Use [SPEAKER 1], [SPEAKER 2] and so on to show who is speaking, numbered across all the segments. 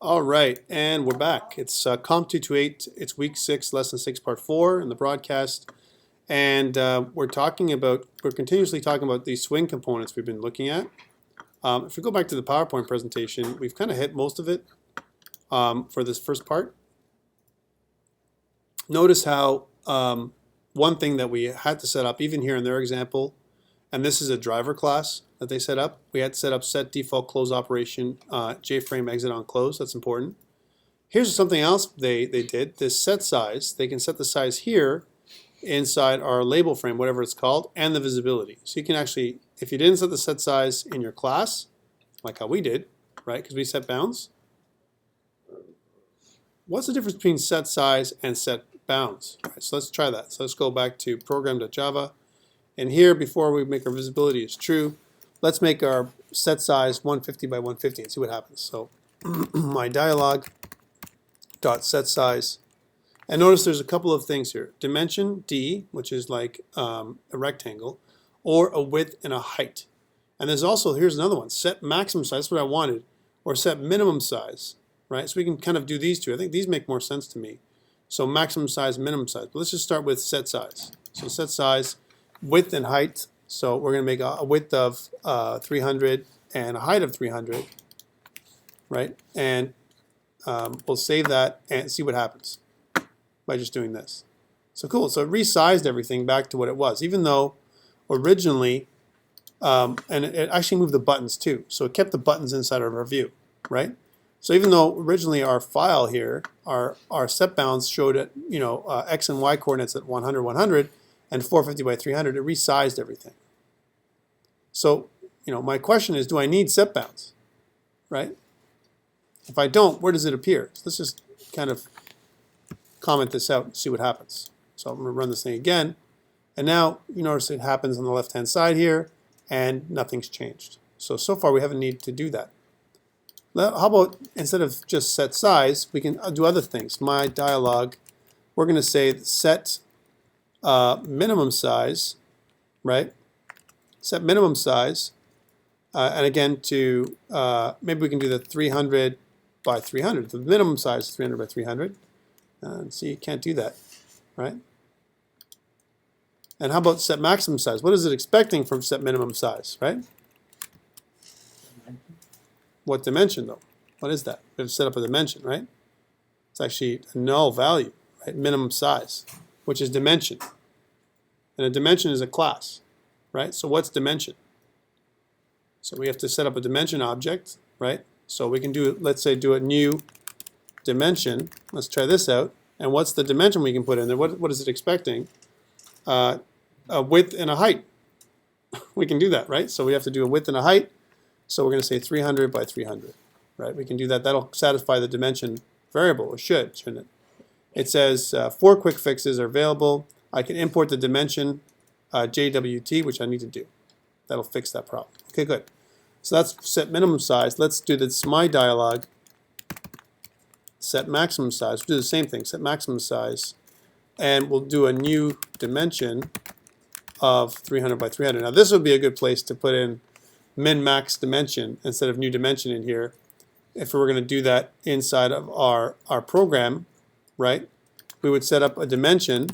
[SPEAKER 1] All right, and we're back. It's COMP228. It's week 6, lesson 6, part 4 in the broadcast. And we're continuously talking about these swing components we've been looking at. If we go back to the PowerPoint presentation, we've kind of hit most of it for this first part. Notice how one thing that we had to set up, even here in their example, and this is a driver class that they set up. We had to set up set default close operation, JFrame exit on close. That's important. Here's something else they did. This set size, they can set the size here inside our label frame, whatever it's called, and the visibility. So you can actually, if you didn't set the set size in your class, like how we did, right, because we set bounds, what's the difference between set size and set bounds? All right, so let's try that. So let's go back to program.java. And here, before we make our visibility is true, let's make our set size 150 by 150 and see what happens. So my dialog dot set size, and notice there's a couple of things here. Dimension D, which is like a rectangle, or a width and a height. And there's also, here's another one, set maximum size, that's what I wanted, or set minimum size, right? So we can kind of do these two. I think these make more sense to me. So maximum size, minimum size. But let's just start with set size. So set size, width and height. So we're going to make a width of 300 and a height of 300, right? And we'll save that and see what happens by just doing this. So cool. So it resized everything back to what it was, even though originally, and it actually moved the buttons too. So it kept the buttons inside of our view, right? So even though originally our file here, our set bounds showed it, X and Y coordinates at 100, 100, and 450 by 300, it resized everything. So, my question is, do I need set bounds, right? If I don't, where does it appear? So let's just kind of comment this out and see what happens. So I'm going to run this thing again. And now you notice it happens on the left-hand side here, and nothing's changed. So far we haven't needed to do that. How about instead of just set size, we can do other things. My dialog, we're going to say set minimum size, right? Set minimum size, and again to maybe we can do the 300 by 300. The minimum size is 300 by 300. And see, you can't do that, right? And how about set maximum size? What is it expecting from set minimum size, right? What dimension though? What is that? We have to set up a dimension, right? It's actually a null value, right? Minimum size, which is dimension. And a dimension is a class, right? So what's dimension? So we have to set up a dimension object, right? So we can do, let's say, do a new dimension. Let's try this out. And what's the dimension we can put in there? What is it expecting? A width and a height. We can do that, right? So we have to do a width and a height. So we're going to say 300 by 300, right? We can do that. That'll satisfy the dimension variable. It should, shouldn't it? It says 4 quick fixes are available. I can import the dimension JWT, which I need to do. That'll fix that problem. Okay, good. So that's set minimum size. Let's do this my dialog. Set maximum size. We'll do the same thing. Set maximum size. And we'll do a new dimension of 300 by 300. Now this would be a good place to put in min-max dimension instead of new dimension in here. If we were going to do that inside of our program, right, we would set up a dimension,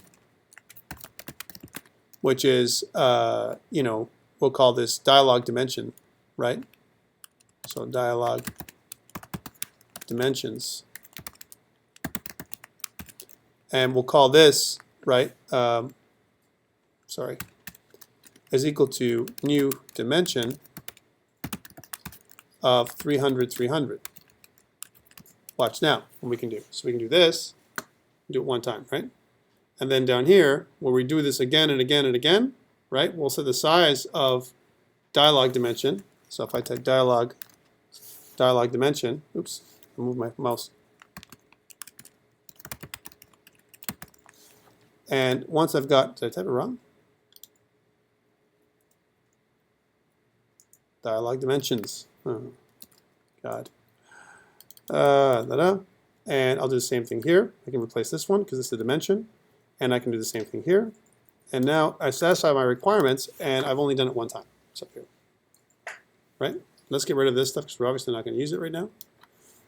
[SPEAKER 1] which is, we'll call this dialog dimension, right? So dialog dimensions. And we'll call this, right, is equal to new dimension of 300, 300. Watch now what we can do. So we can do this, do it one time, right? And then down here, where we do this again and again and again, right, we'll set the size of dialog dimension. So if I type dialog dimension, oops, I moved my mouse. And once I've got, did I type it wrong? Dialog dimensions. Oh, God. And I'll do the same thing here. I can replace this one because it's the dimension. And I can do the same thing here. And now I satisfy my requirements, and I've only done it one time. It's up here. Right? Let's get rid of this stuff because we're obviously not going to use it right now.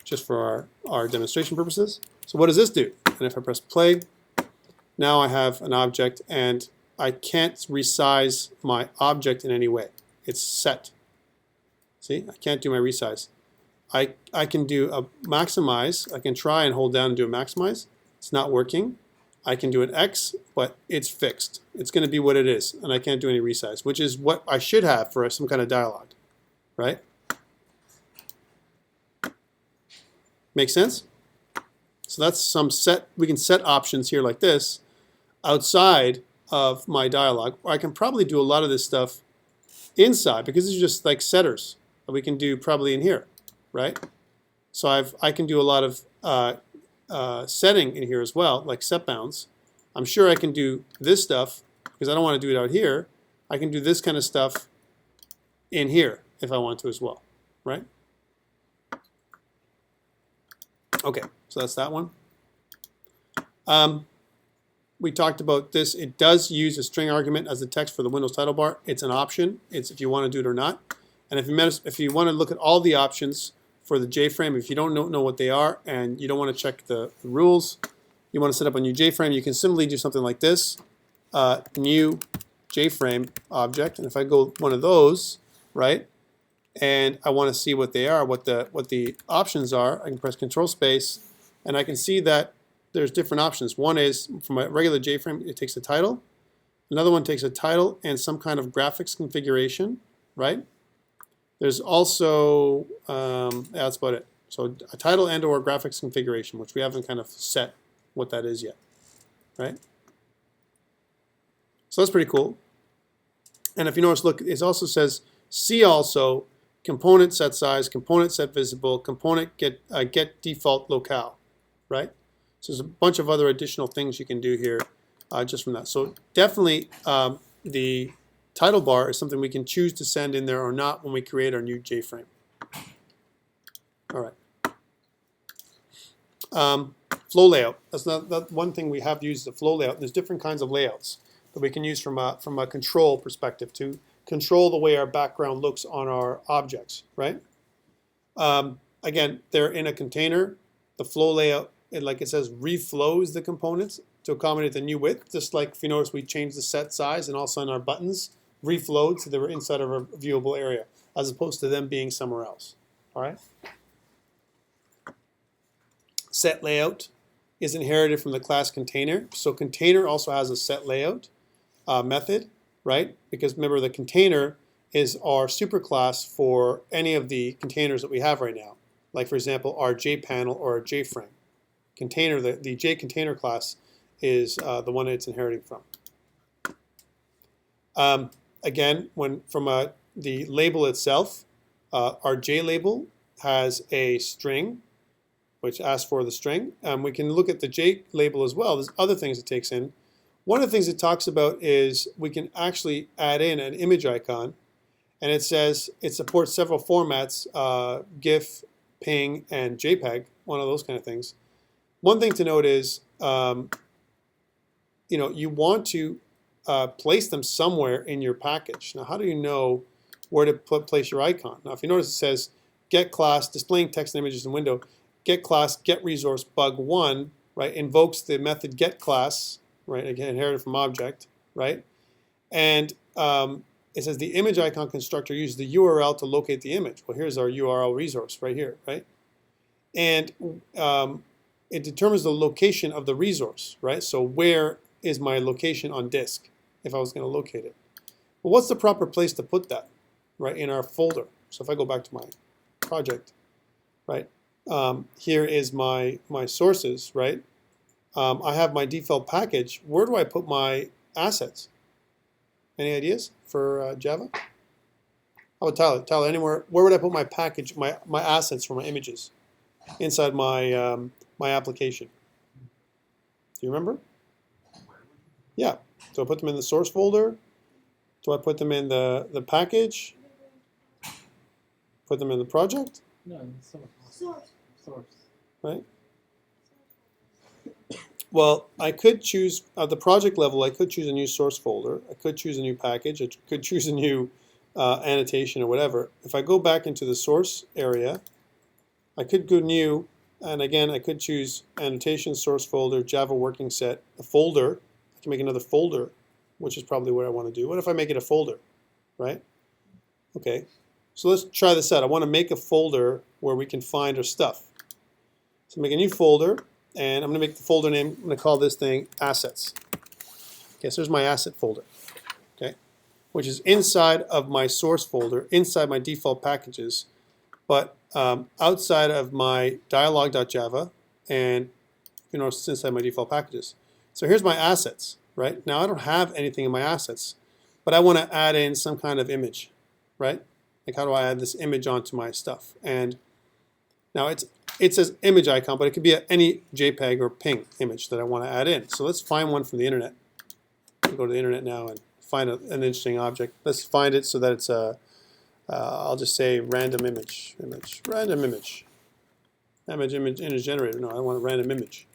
[SPEAKER 1] just for our demonstration purposes. So what does this do? And if I press play, now I have an object, and I can't resize my object in any way. It's set. See, I can't do my resize. I can do a maximize. I can try and hold down and do a maximize. It's not working. I can do an X, but it's fixed. It's going to be what it is, and I can't do any resize, which is what I should have for some kind of dialogue, right? Make sense? So that's some set. We can set options here like this outside of my dialogue. Or I can probably do a lot of this stuff inside, because these are just like setters that we can do probably in here, right? So I can do a lot of setting in here as well, like set bounds. I'm sure I can do this stuff because I don't want to do it out here. I can do this kind of stuff in here if I want to as well, right? Okay, so that's that one. We talked about this. It does use a string argument as the text for the Windows title bar. It's an option. It's if you want to do it or not. And if you want to look at all the options for the JFrame, if you don't know what they are and you don't want to check the rules, you want to set up a new JFrame, you can simply do something like this, new JFrame object. And if I go one of those, right, and I want to see what they are, what the options are, I can press Control Space, and I can see that there's different options. One is from a regular JFrame, it takes a title. Another one takes a title and some kind of graphics configuration, right? There's also, that's about it. So a title and or graphics configuration, which we haven't kind of set what that is yet, right? So that's pretty cool. And if you notice, look, it also says see also component set size, component set visible, component get default locale, right? So there's a bunch of other additional things you can do here just from that. So definitely the title bar is something we can choose to send in there or not when we create our new JFrame. All right. Flow layout. That's not one thing we have used the flow layout. There's different kinds of layouts that we can use from a control perspective to control the way our background looks on our objects, right? Again, they're in a container. The flow layout, like it says, reflows the components to accommodate the new width. Just like if you notice, we changed the set size, and all of a sudden our buttons reflowed so they were inside of a viewable area, as opposed to them being somewhere else. All right. Set layout is inherited from the class container. So container also has a set layout method, right? Because remember, the container is our superclass for any of the containers that we have right now. Like for example, our JPanel or our JFrame. Container, the JContainer class is the one that it's inheriting from. Again, from the label itself, our JLabel has a string, which asks for the string. We can look at the JLabel as well. There's other things it takes in. One of the things it talks about is we can actually add in an image icon, and it says it supports several formats, GIF, PNG, and JPEG, one of those kind of things. One thing to note is, you want to place them somewhere in your package. Now, how do you know where to place your icon? Now, if you notice, it says get class, displaying text and images in window, get class, get resource, bug 1, right, invokes the method get class, right, again, inherited from object, right, and it says the image icon constructor uses the URL to locate the image. Well, here's our URL resource right here, right, and it determines the location of the resource, right? So where is my location on disk if I was going to locate it? Well, what's the proper place to put that, right, in our folder? So if I go back to my project, right, here is my sources, right? I have my default package. Where do I put my assets? Any ideas for Java? How about Tyler? Tyler, anywhere? Where would I put my package, my assets for my images inside my my application? Do you remember? Yeah. Do I put them in the source folder? Do I put them in the package? Put them in the project?
[SPEAKER 2] No, in the source.
[SPEAKER 1] Right? Well, I could choose, at the project level, I could choose a new source folder. I could choose a new package. I could choose a new annotation or whatever. If I go back into the source area, I could go new, and again, I could choose annotation, source folder, Java working set, a folder. I can make another folder, which is probably what I want to do. What if I make it a folder, right? Okay, so let's try this out. I want to make a folder where we can find our stuff. So make a new folder, and I'm going to make the folder name, I'm going to call this thing assets. Okay, so there's my asset folder, okay, which is inside of my source folder, inside my default packages, but outside of my dialog.java, and you know, it's inside my default packages. So here's my assets, right? Now I don't have anything in my assets, but I want to add in some kind of image, right? Like how do I add this image onto my stuff? And now it says image icon, but it could be any JPEG or PNG image that I want to add in. So let's find one from the internet. We'll go to the internet now and find an interesting object. Let's find it so that it's a I'll just say random image, random image generator. No, I want a random image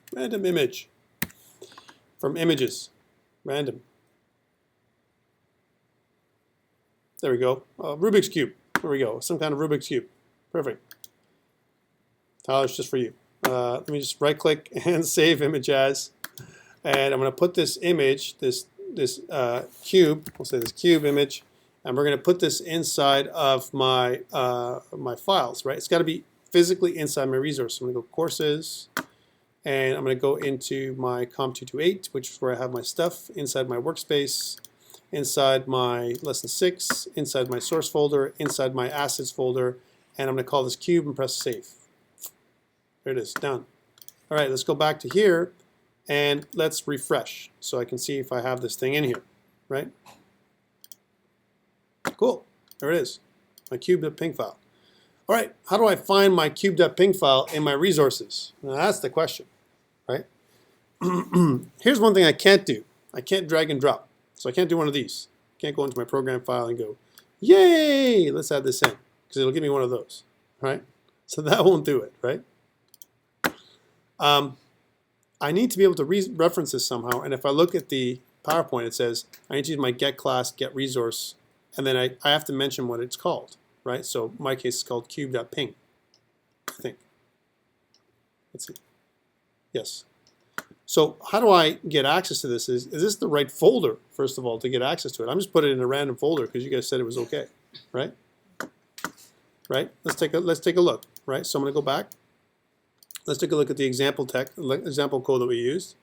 [SPEAKER 1] from images, random. There we go. Rubik's Cube. There we go. Some kind of Rubik's Cube. Perfect. Tyler's just for you. Let me just right click and save image as. And I'm going to put this image, this cube, we'll say this cube image, and we're going to put this inside of my my files, right? It's got to be physically inside my resource. So I'm going to go courses, and I'm going to go into my COMP228, which is where I have my stuff, inside my workspace, inside my lesson 6, inside my source folder, inside my assets folder, and I'm going to call this cube and press save. There it is, done. All right, let's go back to here and let's refresh so I can see if I have this thing in here, right? Cool, there it is, my cube.png file. All right, how do I find my cube.png file in my resources? Now that's the question, right? Here's one thing I can't do. I can't drag and drop. So I can't do one of these. I can't go into my program file and go, yay, let's add this in, because it'll give me one of those, right? So that won't do it, right? I need to be able to reference this somehow, and if I look at the PowerPoint, it says I need to use my get class, get resource, and then I have to mention what it's called, right? So in my case, it's called cube.png, I think. Let's see. Yes. So how do I get access to this? Is this the right folder, first of all, to get access to it? I'm just putting it in a random folder because you guys said it was okay, right? Right? Let's take a look, right? So I'm going to go back. Let's take a look at the example code that we used.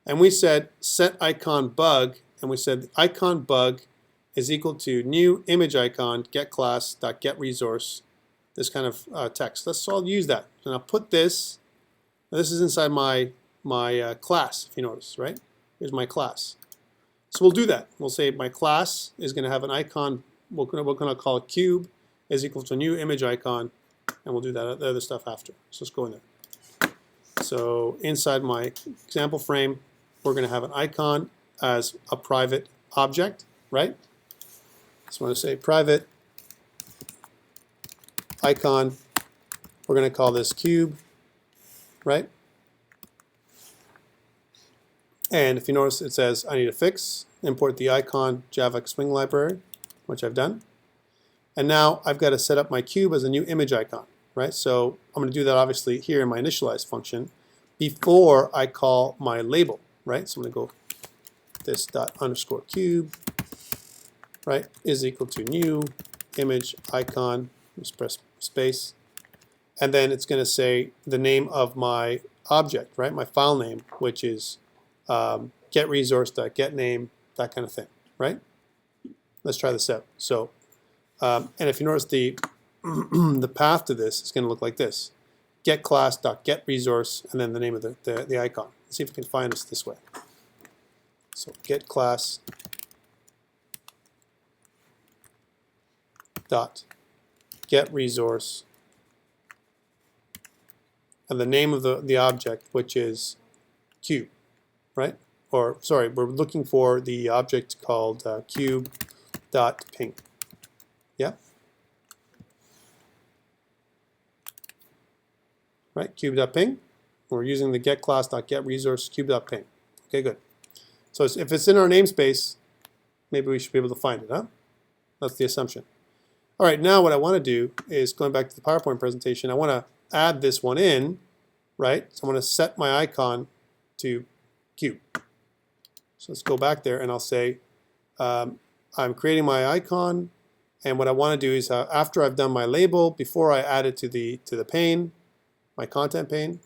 [SPEAKER 1] And we said set icon bug, and we said the icon bug is equal to new image icon get class dot get resource, this kind of text. Let's all use that. And I'll put this, this is inside my class, if you notice, right? Here's my class. So we'll do that. We'll say my class is going to have an icon, we're going to call it cube, is equal to new image icon, and we'll do that the other stuff after. So let's go in there. So inside my example frame, we're going to have an icon as a private object, right? So I'm going to say private icon. We're going to call this cube, right? And if you notice, it says I need to fix, import the icon Java Swing library, which I've done. And now I've got to set up my cube as a new image icon, right? So I'm going to do that obviously here in my initialize function before I call my label, right? So I'm going to go this dot underscore cube, right, is equal to new image icon, just press space, and then it's going to say the name of my object, right, my file name, which is get resource dot get name, that kind of thing, right? Let's try this out. So, and if you notice the the path to this is going to look like this: get class dot get resource, and then the name of the icon. Let's see if we can find us this way. So get class dot get resource, and the name of the object, which is cube, right? Or sorry, we're looking for the object called cube.png. Yeah. Right, cube.png. We're using the get class.get resource cube.png. Okay, good. So if it's in our namespace, maybe we should be able to find it, huh? That's the assumption. All right, now what I want to do is, going back to the PowerPoint presentation, I want to add this one in, right? So I'm going to set my icon to cube. So let's go back there and I'll say I'm creating my icon, and what I want to do is after I've done my label, before I add it to the pane, my content pane.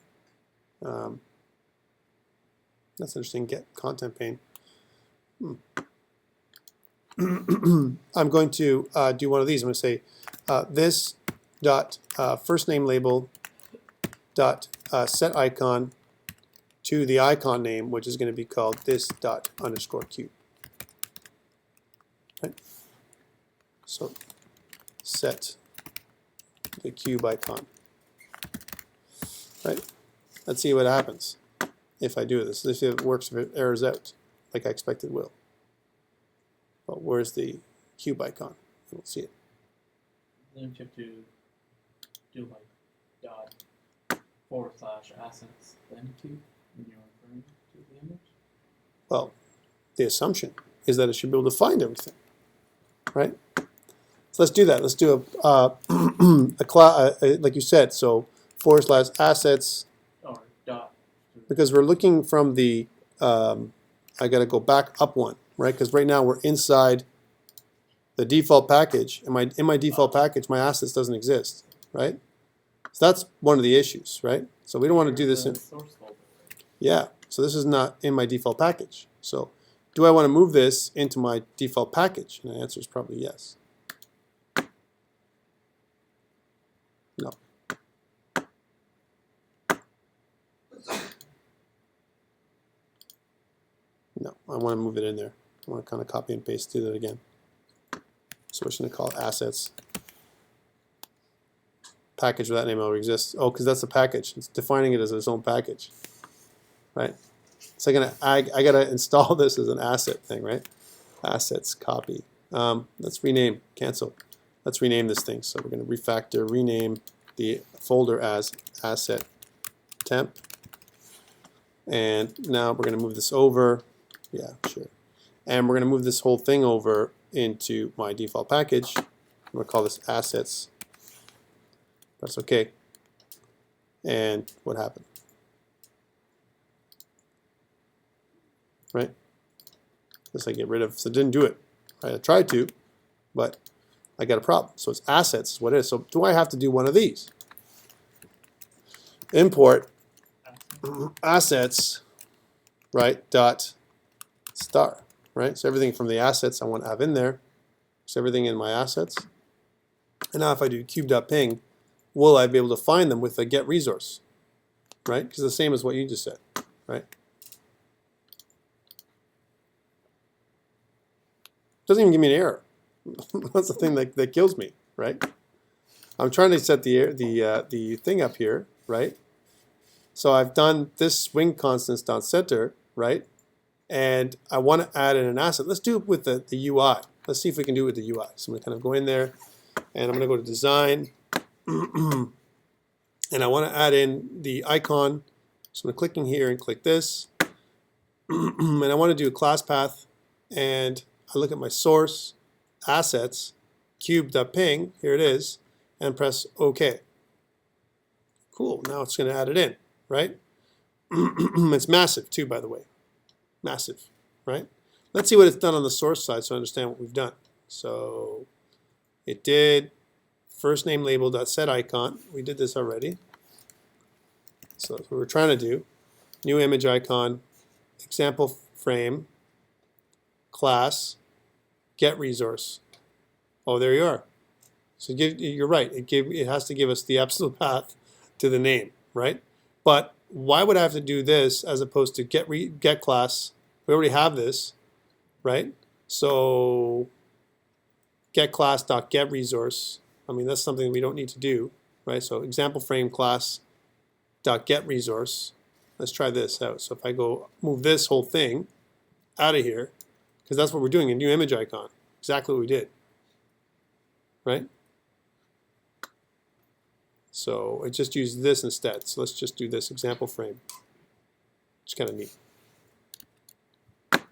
[SPEAKER 1] That's interesting. Get content pane. I'm going to do one of these. I'm going to say this dot first name label dot set icon to the icon name, which is going to be called this dot underscore cube. Right? So set the cube icon. Right? Let's see what happens if I do this. Let's see if it works, if it errors out like I expect it will. But where's the cube icon? I don't see it.
[SPEAKER 2] Then you have to do like dot / assets then cube when you're referring to the image.
[SPEAKER 1] Well, the assumption is that it should be able to find everything, right? So let's do that. Let's do like you said, so / assets,
[SPEAKER 2] Or dot.
[SPEAKER 1] because we're looking from the, I got to go back up one, right? Because right now we're inside the default package. In my default package, my assets doesn't exist, right? So that's one of the issues, right? So we don't want to do this in,
[SPEAKER 2] Source folder.
[SPEAKER 1] yeah. So this is not in my default package. So do I want to move this into my default package? And the answer is probably yes. No. No, I want to move it in there. I want to kind of copy and paste, do that again. So we're just going to call it assets. Package with that name already exists. Oh, because that's a package. It's defining it as its own package, right? So I gotta install this as an asset thing, right? Assets, copy. Let's rename, cancel. Let's rename this thing. So we're going to refactor, rename the folder as asset temp. And now we're going to move this over. Yeah, sure. And we're going to move this whole thing over into my default package. I'm going to call this assets. That's okay. And what happened? Right? This I get rid of. So it didn't do it. Right? I tried to, but I got a problem. So it's assets is what it is. So do I have to do one of these? Import assets, right, dot star, right? So everything from the assets I want to have in there. So everything in my assets. And now if I do cube.ping, will I be able to find them with a get resource, right? Because the same as what you just said, right? Doesn't even give me an error. That's the thing that kills me, right? I'm trying to set the thing up here, right? So I've done this swing constants dot center, right? And I want to add in an asset. Let's do it with the UI. Let's see if we can do it with the UI. So I'm going to kind of go in there, and I'm going to go to design, and I want to add in the icon. So I'm clicking here and click this, and I want to do a class path, and I look at my source, assets, cube.ping, here it is, and press OK. Cool, now it's going to add it in, right? It's massive too, by the way. Massive, right? Let's see what it's done on the source side so I understand what we've done. So it did first name label.set icon. We did this already. So that's what we're trying to do. New image icon, example frame, class, get resource. Oh, there you are. So you're right. It has to give us the absolute path to the name, right? But why would I have to do this as opposed to get class? We already have this, right? So get class dot get resource. I mean, that's something we don't need to do, right? So example frame class dot get resource. Let's try this out. So if I go move this whole thing out of here, because that's what we're doing, a new image icon. Exactly what we did, right? So it just used this instead. So let's just do this example frame. It's kind of neat.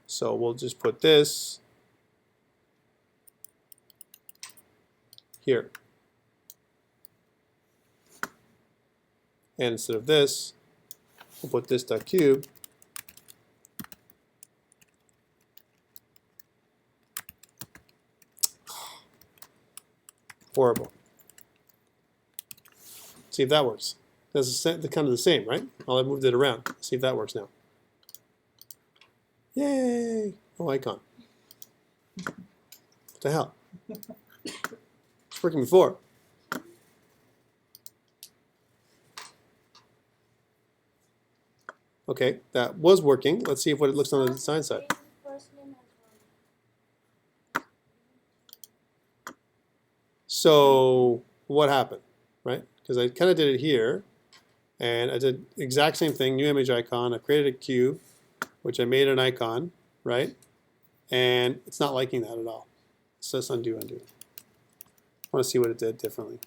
[SPEAKER 1] So we'll just put this here. And instead of this, we'll put this dot cube. Horrible. See if that works. That's kind of the same, right? I'll have moved it around. See if that works now. Yay! No icon. What the hell? It's working before. Okay, that was working. Let's see what it looks on the design side. So what happened, right? Because I kind of did it here, and I did the exact same thing, new image icon. I created a cube, which I made an icon, right? And it's not liking that at all. So let's undo, undo. I want to see what it did differently.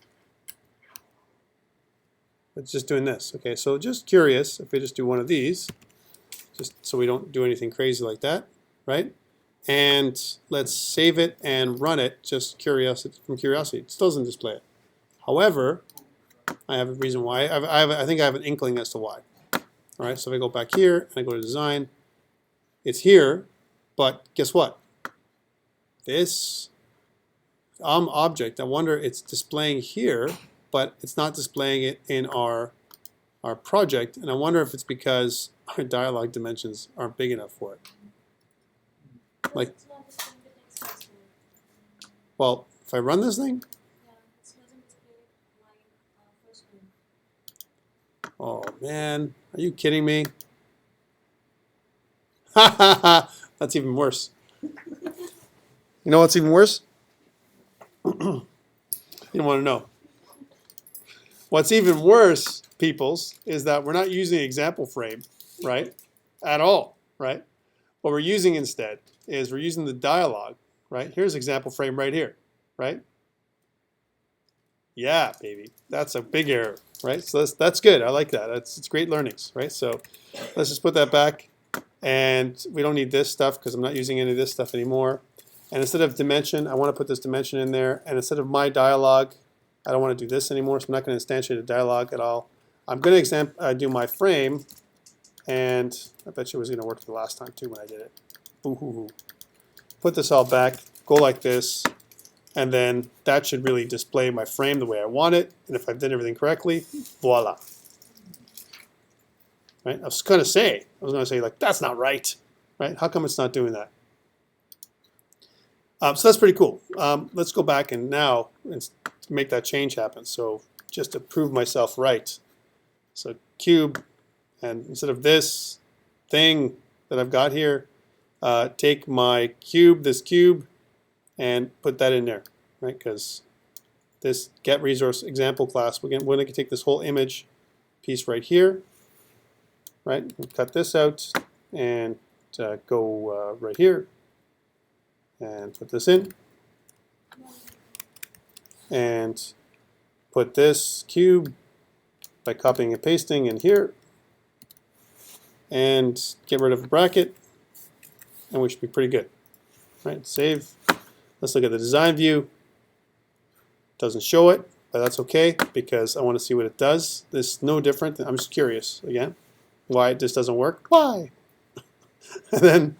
[SPEAKER 1] It's just doing this. Okay, so just curious if we just do one of these, just so we don't do anything crazy like that, right? And let's save it and run it just from curiosity. It still doesn't display it. However, I have a reason why. I think I have an inkling as to why. All right, so if I go back here and I go to design, it's here, but guess what? This object, I wonder it's displaying here, but it's not displaying it in our project, and I wonder if it's because our dialog dimensions aren't big enough for it. Like, well, if I run this thing, oh man, are you kidding me? Ha ha ha! That's even worse. You know what's even worse? You don't want to know. What's even worse, peoples, is that we're not using example frame, right? At all, right? What we're using instead is we're using the dialog, right? Here's example frame right here, right? Yeah, baby, that's a big error, right? So that's good. I like that. It's great learnings, right? So let's just put that back, and we don't need this stuff because I'm not using any of this stuff anymore. And instead of dimension, I want to put this dimension in there. And instead of my dialog, I don't want to do this anymore, so I'm not going to instantiate a dialog at all. I'm going to do my frame, and I bet you it was going to work the last time too when I did it. Boo-hoo-hoo. Put this all back, go like this, and then that should really display my frame the way I want it. And if I've done everything correctly, voila. Right? I was going to say, like, that's not right. Right? How come it's not doing that? So that's pretty cool. Let's go back and now make that change happen. So just to prove myself right. So cube, and instead of this thing that I've got here, take my cube, this cube, and put that in there, right? Because this get resource example class, we're going to take this whole image piece right here, right? We'll cut this out and go right here. And put this in, and put this cube by copying and pasting in here, and get rid of a bracket, and we should be pretty good. Right? Save. Let's look at the design view. Doesn't show it, but that's okay because I want to see what it does. This is no different. I'm just curious again why this doesn't work. Why? And then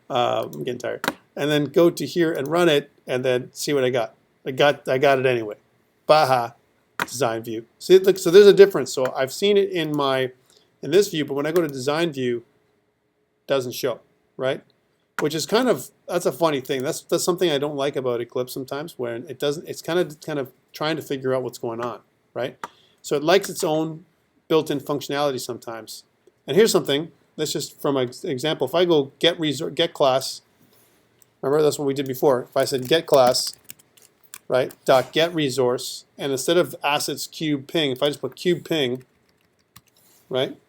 [SPEAKER 1] I'm getting tired. And then go to here and run it, and then see what I got. I got it anyway. Baha, design view. See, look, so there's a difference. So I've seen it in this view, but when I go to design view, it doesn't show, right? Which is that's a funny thing. That's something I don't like about Eclipse sometimes, when it doesn't. It's kind of trying to figure out what's going on, right? So it likes its own built-in functionality sometimes. And here's something. That's just from an example. If I go get class, remember that's what we did before. If I said get class, right, dot get resource, and instead of assets cube ping, if I just put cube ping, right,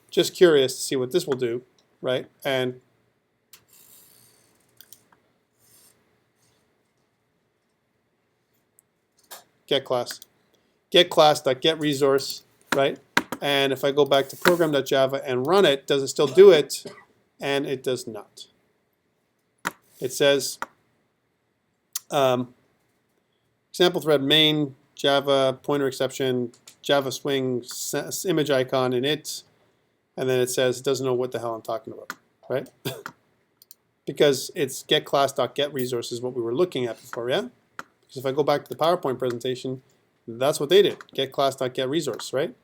[SPEAKER 1] just curious to see what this will do, right, and get class dot get resource, right. And if I go back to program.java and run it, does it still do it? And it does not. It says example thread main Java pointer exception, Java swing image icon in it, and then it says it doesn't know what the hell I'm talking about, right? Because it's getClass.getResource is what we were looking at before, yeah? Because if I go back to the PowerPoint presentation, that's what they did, getClass.getResource, right?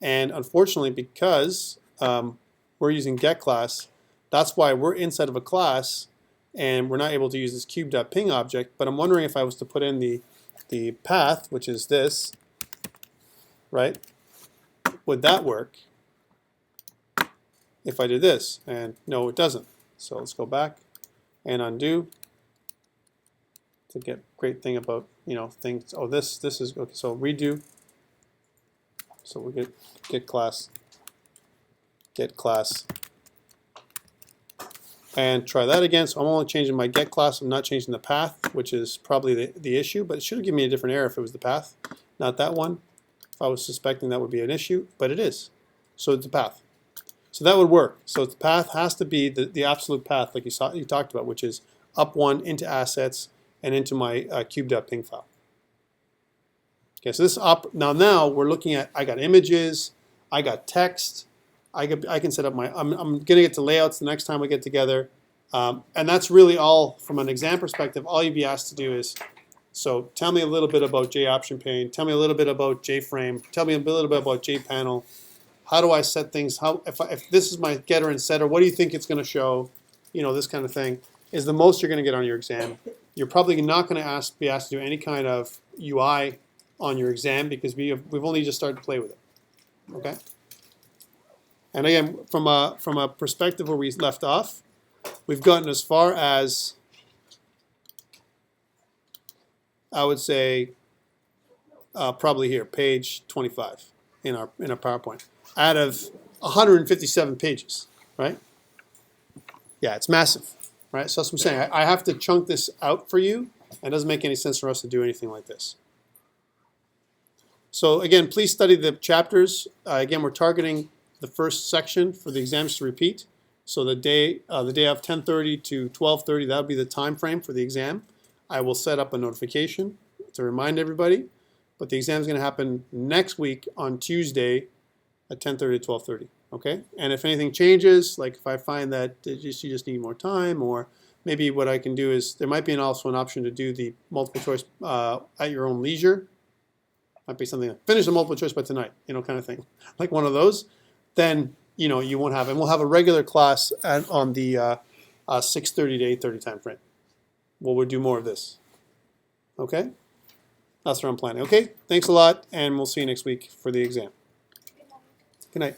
[SPEAKER 1] And unfortunately, because we're using getClass, that's why we're inside of a class and we're not able to use this cube.ping object. But I'm wondering if I was to put in the path, which is this, right? Would that work if I did this? And no, it doesn't. So let's go back and undo. To get great thing about, you know, things. Oh, this is okay. So redo. So we'll get class, and try that again. So I'm only changing my get class. I'm not changing the path, which is probably the issue. But it should have given me a different error if it was the path, not that one. If I was suspecting that would be an issue, but it is. So it's the path. So that would work. So the path has to be the absolute path, like you talked about, which is up one into assets and into my cube.ping file. Okay, so this now we're looking at, I got images, I got text, I can set up my, I'm going to get to layouts the next time we get together. And that's really all, from an exam perspective, all you'd be asked to do is, so tell me a little bit about JOptionPane, tell me a little bit about JFrame, tell me a little bit about JPanel. How do I set things? If this is my getter and setter, what do you think it's going to show? You know, this kind of thing is the most you're going to get on your exam. You're probably not going to be asked to do any kind of UI on your exam because we've only just started to play with it. Okay. And again, from a perspective where we left off, we've gotten as far as, I would say, probably here, page 25 in our PowerPoint, out of 157 pages, right? Yeah, it's massive, right? So that's what I'm saying. I have to chunk this out for you, and it doesn't make any sense for us to do anything like this. So again, please study the chapters. Again, we're targeting the first section for the exams to repeat. So the day of 10:30 to 12:30, that'll be the time frame for the exam. I will set up a notification to remind everybody. But the exam is going to happen next week on Tuesday at 10:30 to 12:30. Okay? And if anything changes, like if I find that you just need more time, or maybe what I can do is there might be also an option to do the multiple choice at your own leisure. Might be something like finish the multiple choice by tonight, you know, kind of thing, like one of those. Then you know you won't have, and we'll have a regular class on the 6:30 to 8:30 time frame. We'll do more of this. Okay, that's what I'm planning. Okay, thanks a lot, and we'll see you next week for the exam. Good night.